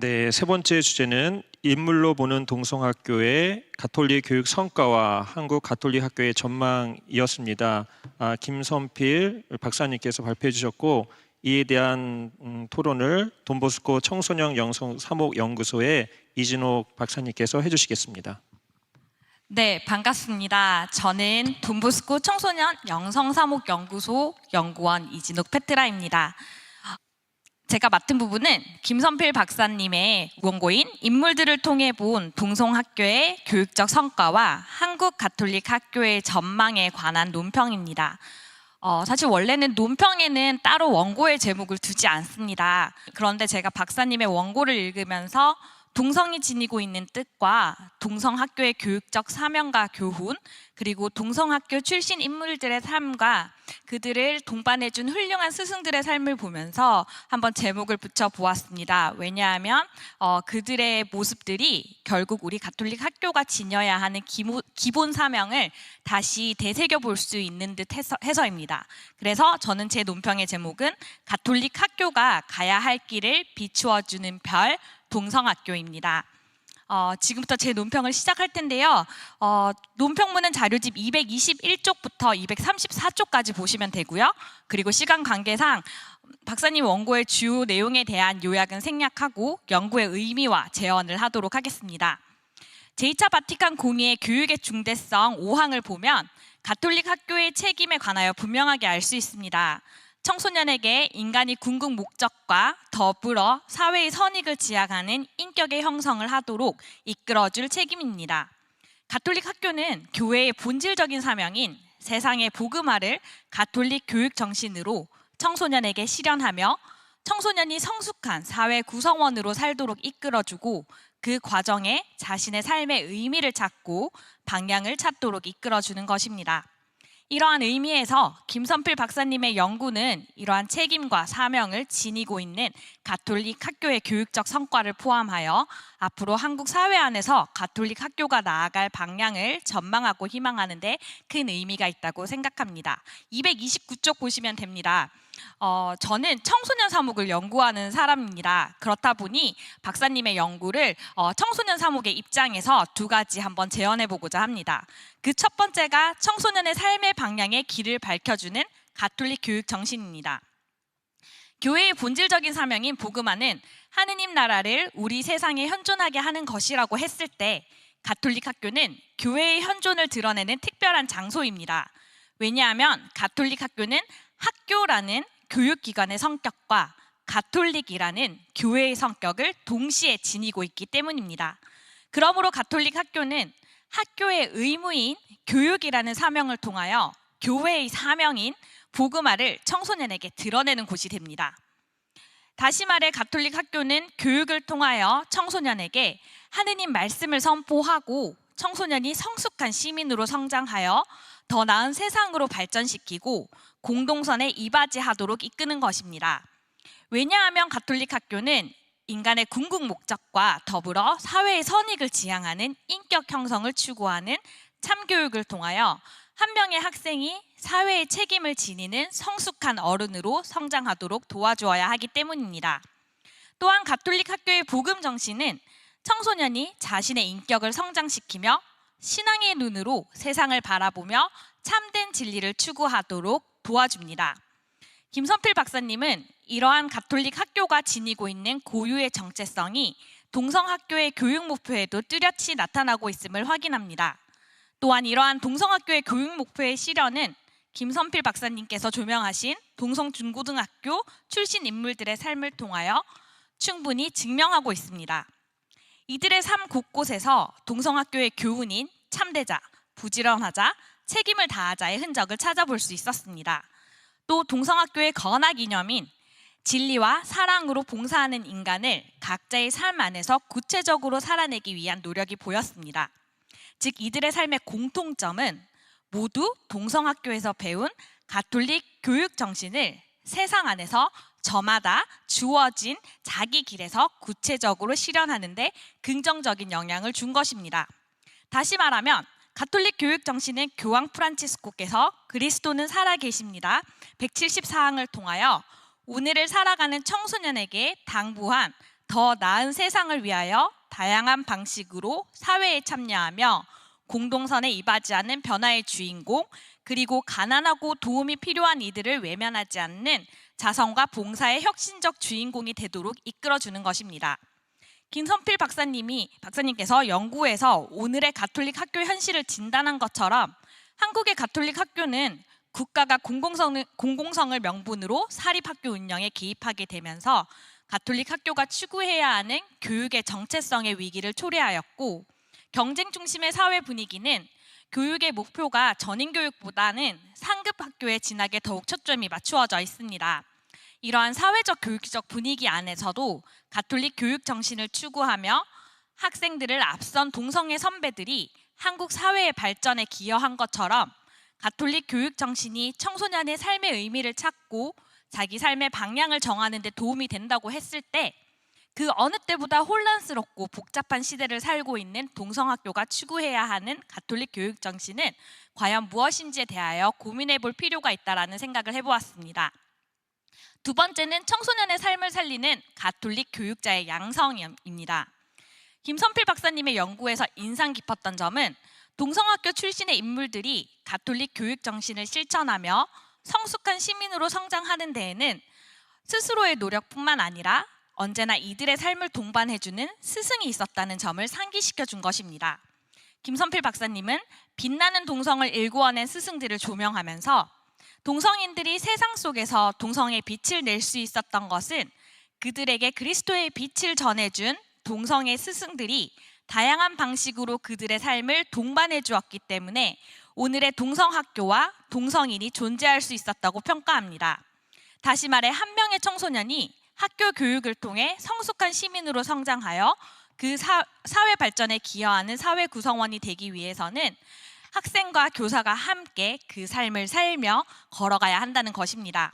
네, 세 번째 주제는 인물로 보는 동성학교의 가톨릭 교육 성과와 한국 가톨릭 학교의 전망이었습니다. 김선필 박사님께서 발표해 주셨고, 이에 대한 토론을 돈보스코 청소년 영성 사목연구소의 이진옥 박사님께서 해주시겠습니다. 네, 반갑습니다. 저는 돈보스코 청소년 영성사목연구소 연구원 이진옥 페트라입니다. 제가 맡은 부분은 김선필 박사님의 원고인 인물들을 통해 본 동성학교의 교육적 성과와 한국 가톨릭 학교의 전망에 관한 논평입니다. 사실 원래는 논평에는 따로 원고의 제목을 두지 않습니다. 그런데 제가 박사님의 원고를 읽으면서 동성이 지니고 있는 뜻과 동성학교의 교육적 사명과 교훈, 그리고 동성학교 출신 인물들의 삶과 그들을 동반해준 훌륭한 스승들의 삶을 보면서 한번 제목을 붙여보았습니다. 왜냐하면 그들의 모습들이 결국 우리 가톨릭 학교가 지녀야 하는 기본 사명을 다시 되새겨 볼 수 있는 듯 해서입니다. 그래서 저는 제 논평의 제목은 가톨릭 학교가 가야 할 길을 비추어주는 별 동성학교입니다. 지금부터 제 논평을 시작할 텐데요. 논평문은 자료집 221쪽부터 234쪽까지 보시면 되고요. 그리고 시간 관계상 박사님 원고의 주요 내용에 대한 요약은 생략하고 연구의 의미와 재언을 하도록 하겠습니다. 제2차 바티칸 공의의 교육의 중대성 5항을 보면 가톨릭 학교의 책임에 관하여 분명하게 알 수 있습니다. 청소년에게 인간이 궁극 목적과 더불어 사회의 선익을 지향하는 인격의 형성을 하도록 이끌어줄 책임입니다. 가톨릭 학교는 교회의 본질적인 사명인 세상의 복음화를 가톨릭 교육 정신으로 청소년에게 실현하며 청소년이 성숙한 사회 구성원으로 살도록 이끌어주고 그 과정에 자신의 삶의 의미를 찾고 방향을 찾도록 이끌어주는 것입니다. 이러한 의미에서 김선필 박사님의 연구는 이러한 책임과 사명을 지니고 있는 가톨릭 학교의 교육적 성과를 포함하여 앞으로 한국 사회 안에서 가톨릭 학교가 나아갈 방향을 전망하고 희망하는 데 큰 의미가 있다고 생각합니다. 229쪽 보시면 됩니다. 저는 청소년 사목을 연구하는 사람입니다. 그렇다 보니 박사님의 연구를 청소년 사목의 입장에서 두 가지 한번 재현해 보고자 합니다. 그 첫 번째가 청소년의 삶의 방향의 길을 밝혀주는 가톨릭 교육 정신입니다. 교회의 본질적인 사명인 복음화는 하느님 나라를 우리 세상에 현존하게 하는 것이라고 했을 때 가톨릭 학교는 교회의 현존을 드러내는 특별한 장소입니다. 왜냐하면 가톨릭 학교는 학교라는 교육기관의 성격과 가톨릭이라는 교회의 성격을 동시에 지니고 있기 때문입니다. 그러므로 가톨릭 학교는 학교의 의무인 교육이라는 사명을 통하여 교회의 사명인 복음화를 청소년에게 드러내는 곳이 됩니다. 다시 말해 가톨릭 학교는 교육을 통하여 청소년에게 하느님 말씀을 선포하고 청소년이 성숙한 시민으로 성장하여 더 나은 세상으로 발전시키고 공동선에 이바지하도록 이끄는 것입니다. 왜냐하면 가톨릭 학교는 인간의 궁극 목적과 더불어 사회의 선익을 지향하는 인격 형성을 추구하는 참교육을 통하여 한 명의 학생이 사회의 책임을 지니는 성숙한 어른으로 성장하도록 도와주어야 하기 때문입니다. 또한 가톨릭 학교의 복음 정신은 청소년이 자신의 인격을 성장시키며 신앙의 눈으로 세상을 바라보며 참된 진리를 추구하도록 도와줍니다. 김선필 박사님은 이러한 가톨릭 학교가 지니고 있는 고유의 정체성이 동성학교의 교육 목표에도 뚜렷이 나타나고 있음을 확인합니다. 또한 이러한 동성학교의 교육 목표의 실현은 김선필 박사님께서 조명하신 동성중고등학교 출신 인물들의 삶을 통하여 충분히 증명하고 있습니다. 이들의 삶 곳곳에서 동성학교의 교훈인 참되자, 부지런하자, 책임을 다하자의 흔적을 찾아볼 수 있었습니다. 또 동성학교의 건학 이념인 진리와 사랑으로 봉사하는 인간을 각자의 삶 안에서 구체적으로 살아내기 위한 노력이 보였습니다. 즉 이들의 삶의 공통점은 모두 동성학교에서 배운 가톨릭 교육 정신을 세상 안에서 저마다 주어진 자기 길에서 구체적으로 실현하는 데 긍정적인 영향을 준 것입니다. 다시 말하면 가톨릭 교육 정신은 교황 프란치스코께서 그리스도는 살아계십니다 174항을 통하여 오늘을 살아가는 청소년에게 당부한 더 나은 세상을 위하여 다양한 방식으로 사회에 참여하며 공동선에 이바지하는 변화의 주인공, 그리고 가난하고 도움이 필요한 이들을 외면하지 않는 자성과 봉사의 혁신적 주인공이 되도록 이끌어주는 것입니다. 김선필 박사님께서 연구에서 오늘의 가톨릭 학교 현실을 진단한 것처럼 한국의 가톨릭 학교는 국가가 공공성을 명분으로 사립학교 운영에 개입하게 되면서 가톨릭 학교가 추구해야 하는 교육의 정체성의 위기를 초래하였고, 경쟁 중심의 사회 분위기는 교육의 목표가 전인교육보다는 상급 학교의 진학에 더욱 초점이 맞추어져 있습니다. 이러한 사회적 교육적 분위기 안에서도 가톨릭 교육 정신을 추구하며 학생들을 앞선 동성애 선배들이 한국 사회의 발전에 기여한 것처럼 가톨릭 교육 정신이 청소년의 삶의 의미를 찾고 자기 삶의 방향을 정하는 데 도움이 된다고 했을 때, 그 어느 때보다 혼란스럽고 복잡한 시대를 살고 있는 동성학교가 추구해야 하는 가톨릭 교육 정신은 과연 무엇인지에 대하여 고민해 볼 필요가 있다라는 생각을 해보았습니다. 두 번째는 청소년의 삶을 살리는 가톨릭 교육자의 양성입니다. 김선필 박사님의 연구에서 인상 깊었던 점은 동성학교 출신의 인물들이 가톨릭 교육 정신을 실천하며 성숙한 시민으로 성장하는 데에는 스스로의 노력뿐만 아니라 언제나 이들의 삶을 동반해주는 스승이 있었다는 점을 상기시켜 준 것입니다. 김선필 박사님은 빛나는 동성을 일구어낸 스승들을 조명하면서 동성인들이 세상 속에서 동성의 빛을 낼 수 있었던 것은 그들에게 그리스도의 빛을 전해준 동성의 스승들이 다양한 방식으로 그들의 삶을 동반해 주었기 때문에 오늘의 동성학교와 동성인이 존재할 수 있었다고 평가합니다. 다시 말해, 한 명의 청소년이 학교 교육을 통해 성숙한 시민으로 성장하여 그 사회 발전에 기여하는 사회 구성원이 되기 위해서는 학생과 교사가 함께 그 삶을 살며 걸어가야 한다는 것입니다.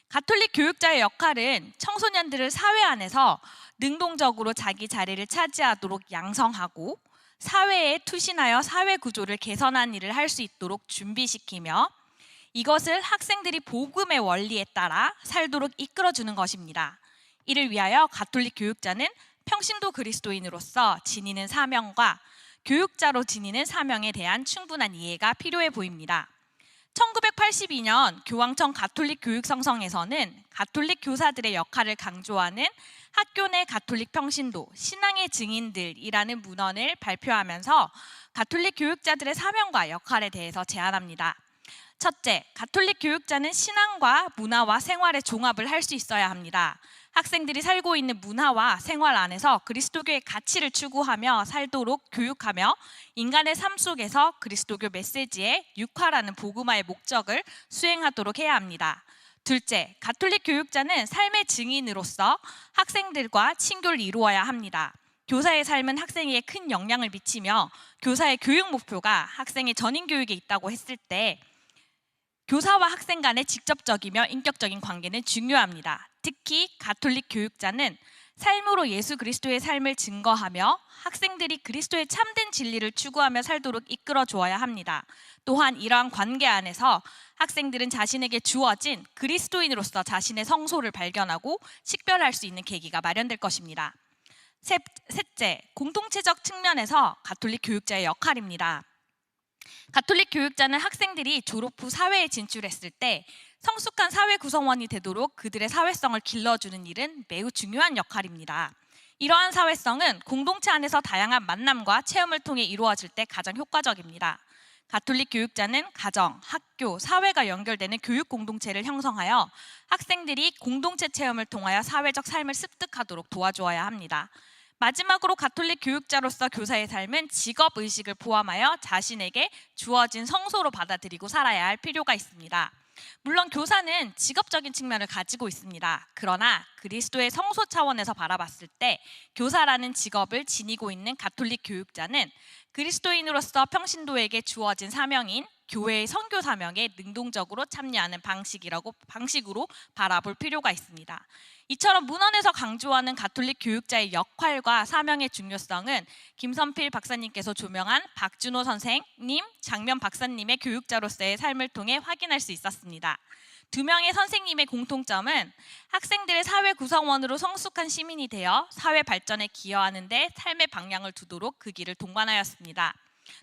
가톨릭 교육자의 역할은 청소년들을 사회 안에서 능동적으로 자기 자리를 차지하도록 양성하고 사회에 투신하여 사회 구조를 개선하는 일을 할 수 있도록 준비시키며 이것을 학생들이 복음의 원리에 따라 살도록 이끌어주는 것입니다. 이를 위하여 가톨릭 교육자는 평신도 그리스도인으로서 지니는 사명과 교육자로 지니는 사명에 대한 충분한 이해가 필요해 보입니다. 1982년 교황청 가톨릭 교육성성에서는 가톨릭 교사들의 역할을 강조하는 학교 내 가톨릭 평신도, 신앙의 증인들이라는 문헌을 발표하면서 가톨릭 교육자들의 사명과 역할에 대해서 제안합니다. 첫째, 가톨릭 교육자는 신앙과 문화와 생활의 종합을 할 수 있어야 합니다. 학생들이 살고 있는 문화와 생활 안에서 그리스도교의 가치를 추구하며 살도록 교육하며 인간의 삶 속에서 그리스도교 메시지의 육화라는 복음화의 목적을 수행하도록 해야 합니다. 둘째, 가톨릭 교육자는 삶의 증인으로서 학생들과 친교를 이루어야 합니다. 교사의 삶은 학생에게 큰 영향을 미치며 교사의 교육 목표가 학생의 전인 교육에 있다고 했을 때 교사와 학생 간의 직접적이며 인격적인 관계는 중요합니다. 특히 가톨릭 교육자는 삶으로 예수 그리스도의 삶을 증거하며 학생들이 그리스도의 참된 진리를 추구하며 살도록 이끌어 주어야 합니다. 또한 이러한 관계 안에서 학생들은 자신에게 주어진 그리스도인으로서 자신의 성소를 발견하고 식별할 수 있는 계기가 마련될 것입니다. 셋째, 공동체적 측면에서 가톨릭 교육자의 역할입니다. 가톨릭 교육자는 학생들이 졸업 후 사회에 진출했을 때 성숙한 사회 구성원이 되도록 그들의 사회성을 길러주는 일은 매우 중요한 역할입니다. 이러한 사회성은 공동체 안에서 다양한 만남과 체험을 통해 이루어질 때 가장 효과적입니다. 가톨릭 교육자는 가정, 학교, 사회가 연결되는 교육 공동체를 형성하여 학생들이 공동체 체험을 통하여 사회적 삶을 습득하도록 도와주어야 합니다. 마지막으로 가톨릭 교육자로서 교사의 삶은 직업의식을 포함하여 자신에게 주어진 성소로 받아들이고 살아야 할 필요가 있습니다. 물론 교사는 직업적인 측면을 가지고 있습니다. 그러나 그리스도의 성소 차원에서 바라봤을 때 교사라는 직업을 지니고 있는 가톨릭 교육자는 그리스도인으로서 평신도에게 주어진 사명인 교회의 선교 사명에 능동적으로 참여하는 방식으로 바라볼 필요가 있습니다. 이처럼 문헌에서 강조하는 가톨릭 교육자의 역할과 사명의 중요성은 김선필 박사님께서 조명한 박준호 선생님, 장면 박사님의 교육자로서의 삶을 통해 확인할 수 있었습니다. 두 명의 선생님의 공통점은 학생들의 사회 구성원으로 성숙한 시민이 되어 사회 발전에 기여하는 데 삶의 방향을 두도록 그 길을 동반하였습니다.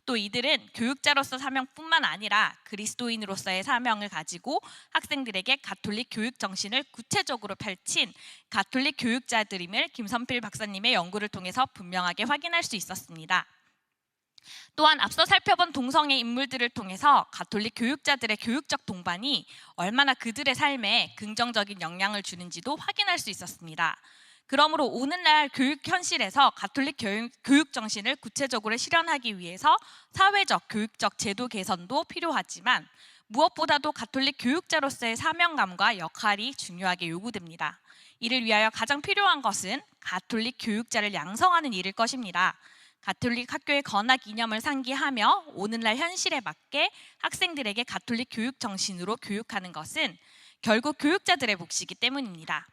또 이들은 교육자로서 사명뿐만 아니라 그리스도인으로서의 사명을 가지고 학생들에게 가톨릭 교육 정신을 구체적으로 펼친 가톨릭 교육자들임을 김선필 박사님의 연구를 통해서 분명하게 확인할 수 있었습니다. 또한 앞서 살펴본 동성의 인물들을 통해서 가톨릭 교육자들의 교육적 동반이 얼마나 그들의 삶에 긍정적인 영향을 주는지도 확인할 수 있었습니다. 그러므로 오늘날 교육 현실에서 가톨릭 교육 정신을 구체적으로 실현하기 위해서 사회적, 교육적 제도 개선도 필요하지만 무엇보다도 가톨릭 교육자로서의 사명감과 역할이 중요하게 요구됩니다. 이를 위하여 가장 필요한 것은 가톨릭 교육자를 양성하는 일일 것입니다. 가톨릭 학교의 건학 이념을 상기하며 오늘날 현실에 맞게 학생들에게 가톨릭 교육 정신으로 교육하는 것은 결국 교육자들의 몫이기 때문입니다.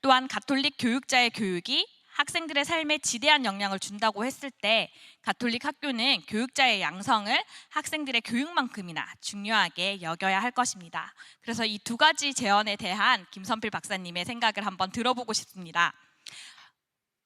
또한 가톨릭 교육자의 교육이 학생들의 삶에 지대한 영향을 준다고 했을 때 가톨릭 학교는 교육자의 양성을 학생들의 교육만큼이나 중요하게 여겨야 할 것입니다. 그래서 이 두 가지 제언에 대한 김선필 박사님의 생각을 한번 들어보고 싶습니다.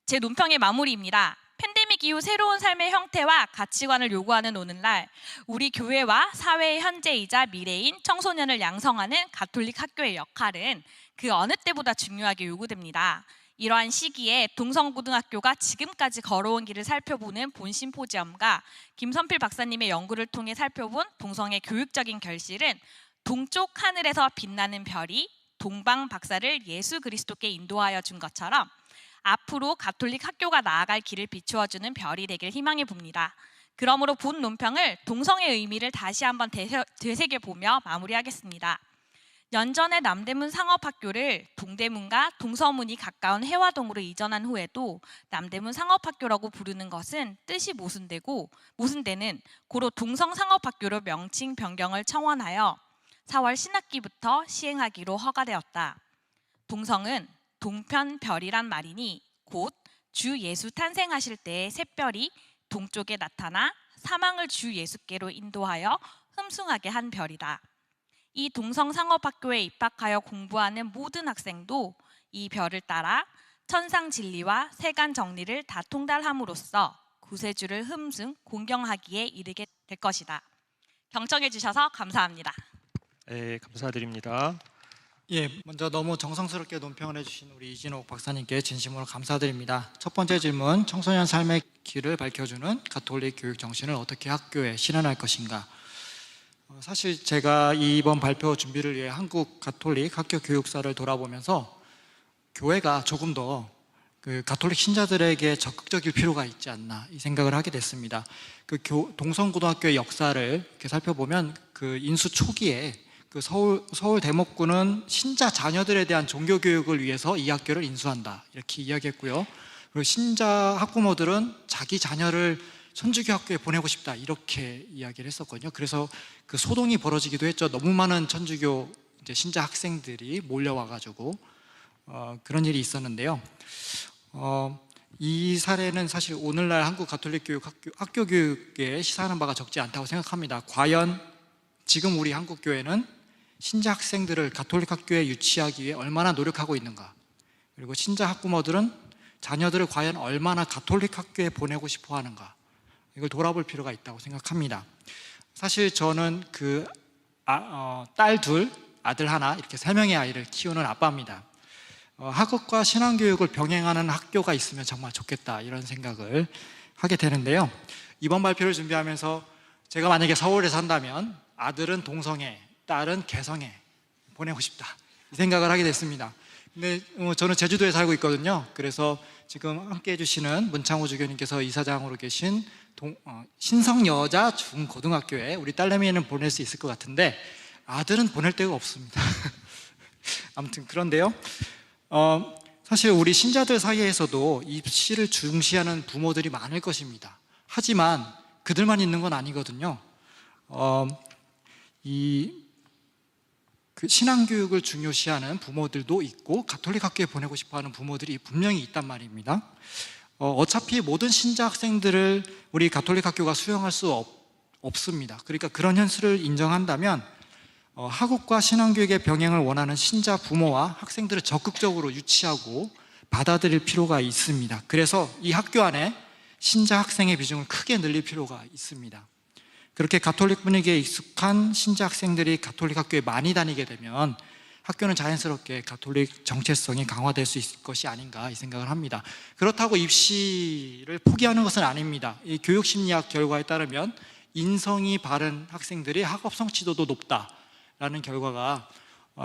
제 논평의 마무리입니다. 팬데믹 이후 새로운 삶의 형태와 가치관을 요구하는 오늘날 우리 교회와 사회의 현재이자 미래인 청소년을 양성하는 가톨릭 학교의 역할은 그 어느 때보다 중요하게 요구됩니다. 이러한 시기에 동성고등학교가 지금까지 걸어온 길을 살펴보는 본심포지엄과 김선필 박사님의 연구를 통해 살펴본 동성의 교육적인 결실은 동쪽 하늘에서 빛나는 별이 동방 박사를 예수 그리스도께 인도하여 준 것처럼 앞으로 가톨릭 학교가 나아갈 길을 비추어주는 별이 되길 희망해 봅니다. 그러므로 본 논평을 동성의 의미를 다시 한번 되새겨보며 마무리하겠습니다. 연전의 남대문 상업학교를 동대문과 동서문이 가까운 해화동으로 이전한 후에도 남대문 상업학교라고 부르는 것은 뜻이 모순되는 고로 동성상업학교로 명칭 변경을 청원하여 4월 신학기부터 시행하기로 허가되었다. 동성은 동편별이란 말이니 곧 주 예수 탄생하실 때의 샛별이 동쪽에 나타나 사망을 주 예수께로 인도하여 흠숭하게 한 별이다. 이 동성상업학교에 입학하여 공부하는 모든 학생도 이 별을 따라 천상 진리와 세간 정리를 다 통달함으로써 구세주를 흠숭 공경하기에 이르게 될 것이다. 경청해 주셔서 감사합니다. 네, 감사드립니다. 예, 먼저 너무 정성스럽게 논평을 해주신 우리 이진옥 박사님께 진심으로 감사드립니다. 첫 번째 질문, 청소년 삶의 길을 밝혀주는 가톨릭 교육 정신을 어떻게 학교에 실현할 것인가? 사실 제가 이번 발표 준비를 위해 한국 가톨릭 학교 교육사를 돌아보면서 교회가 조금 더 가톨릭 신자들에게 적극적일 필요가 있지 않나 이 생각을 하게 됐습니다. 동성고등학교의 역사를 이렇게 살펴보면 인수 초기에 서울 대목구는 신자 자녀들에 대한 종교 교육을 위해서 이 학교를 인수한다 이렇게 이야기했고요. 그리고 신자 학부모들은 자기 자녀를 천주교 학교에 보내고 싶다 이렇게 이야기를 했었거든요. 그래서 소동이 벌어지기도 했죠. 너무 많은 천주교 신자 학생들이 몰려와가지고 그런 일이 있었는데요. 이 사례는 사실 오늘날 한국 가톨릭 교육 학교 교육에 시사하는 바가 적지 않다고 생각합니다. 과연 지금 우리 한국 교회는 신자 학생들을 가톨릭 학교에 유치하기 위해 얼마나 노력하고 있는가, 그리고 신자 학부모들은 자녀들을 과연 얼마나 가톨릭 학교에 보내고 싶어 하는가, 이걸 돌아볼 필요가 있다고 생각합니다. 사실 저는 딸 둘, 아들 하나 이렇게 3명의 아이를 키우는 아빠입니다. 학업과 신앙교육을 병행하는 학교가 있으면 정말 좋겠다 이런 생각을 하게 되는데요. 이번 발표를 준비하면서 제가 만약에 서울에 산다면 아들은 동성애, 딸은 개성에 보내고 싶다 이 생각을 하게 됐습니다. 근데 저는 제주도에 살고 있거든요. 그래서 지금 함께 해주시는 문창호 주교님께서 이사장으로 계신 신성여자 중고등학교에 우리 딸내미는 보낼 수 있을 것 같은데 아들은 보낼 데가 없습니다. 아무튼 그런데요. 사실 우리 신자들 사이에서도 입시를 중시하는 부모들이 많을 것입니다. 하지만 그들만 있는 건 아니거든요. 신앙교육을 중요시하는 부모들도 있고 가톨릭 학교에 보내고 싶어하는 부모들이 분명히 있단 말입니다. 어차피 모든 신자 학생들을 우리 가톨릭 학교가 수용할 수 없습니다. 그러니까 그런 현실을 인정한다면 학업과 신앙교육의 병행을 원하는 신자 부모와 학생들을 적극적으로 유치하고 받아들일 필요가 있습니다. 그래서 이 학교 안에 신자 학생의 비중을 크게 늘릴 필요가 있습니다. 그렇게 가톨릭 분위기에 익숙한 신자 학생들이 가톨릭 학교에 많이 다니게 되면 학교는 자연스럽게 가톨릭 정체성이 강화될 수 있을 것이 아닌가 이 생각을 합니다. 그렇다고 입시를 포기하는 것은 아닙니다. 이 교육심리학 결과에 따르면 인성이 바른 학생들이 학업 성취도도 높다라는 결과가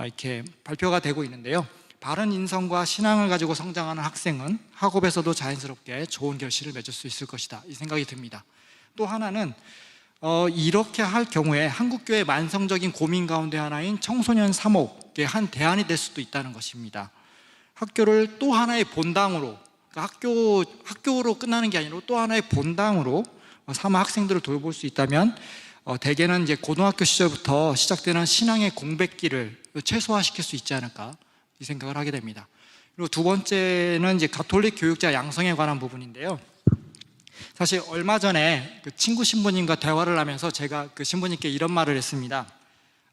이렇게 발표가 되고 있는데요. 바른 인성과 신앙을 가지고 성장하는 학생은 학업에서도 자연스럽게 좋은 결실을 맺을 수 있을 것이다 이 생각이 듭니다. 또 하나는 이렇게 할 경우에 한국교회 만성적인 고민 가운데 하나인 청소년 사목의 한 대안이 될 수도 있다는 것입니다. 학교를 또 하나의 본당으로, 그러니까 학교로 끝나는 게 아니라 또 하나의 본당으로 삼아 학생들을 돌볼 수 있다면 대개는 이제 고등학교 시절부터 시작되는 신앙의 공백기를 최소화시킬 수 있지 않을까 이 생각을 하게 됩니다. 그리고 두 번째는 이제 가톨릭 교육자 양성에 관한 부분인데요. 사실 얼마 전에 그 친구 신부님과 대화를 하면서 제가 그 신부님께 이런 말을 했습니다.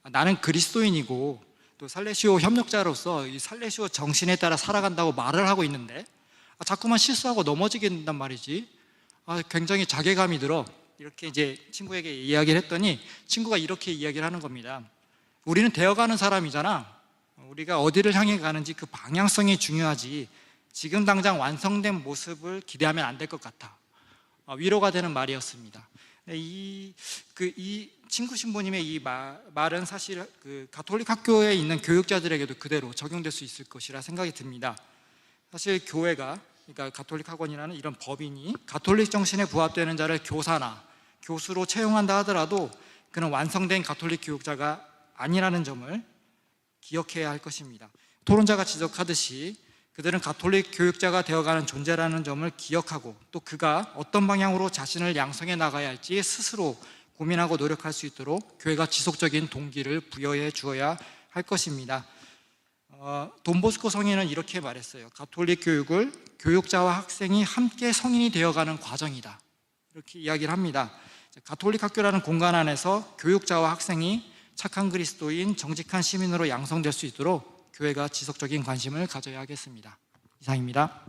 나는 그리스도인이고 또 살레시오 협력자로서 이 살레시오 정신에 따라 살아간다고 말을 하고 있는데 자꾸만 실수하고 넘어지게 된단 말이지. 굉장히 자괴감이 들어. 이렇게 이제 친구에게 이야기를 했더니 친구가 이렇게 이야기를 하는 겁니다. 우리는 되어가는 사람이잖아. 우리가 어디를 향해 가는지 그 방향성이 중요하지 지금 당장 완성된 모습을 기대하면 안 될 것 같아. 위로가 되는 말이었습니다. 이 친구 신부님의 이 말은 사실 그 가톨릭 학교에 있는 교육자들에게도 그대로 적용될 수 있을 것이라 생각이 듭니다. 사실 교회가, 그러니까 가톨릭 학원이라는 이런 법인이 가톨릭 정신에 부합되는 자를 교사나 교수로 채용한다 하더라도 그는 완성된 가톨릭 교육자가 아니라는 점을 기억해야 할 것입니다. 토론자가 지적하듯이 그들은 가톨릭 교육자가 되어가는 존재라는 점을 기억하고 또 그가 어떤 방향으로 자신을 양성해 나가야 할지 스스로 고민하고 노력할 수 있도록 교회가 지속적인 동기를 부여해 주어야 할 것입니다. 돈보스코 성인은 이렇게 말했어요. 가톨릭 교육을 교육자와 학생이 함께 성인이 되어가는 과정이다. 이렇게 이야기를 합니다. 가톨릭 학교라는 공간 안에서 교육자와 학생이 착한 그리스도인, 정직한 시민으로 양성될 수 있도록 교회가 지속적인 관심을 가져야 하겠습니다. 이상입니다.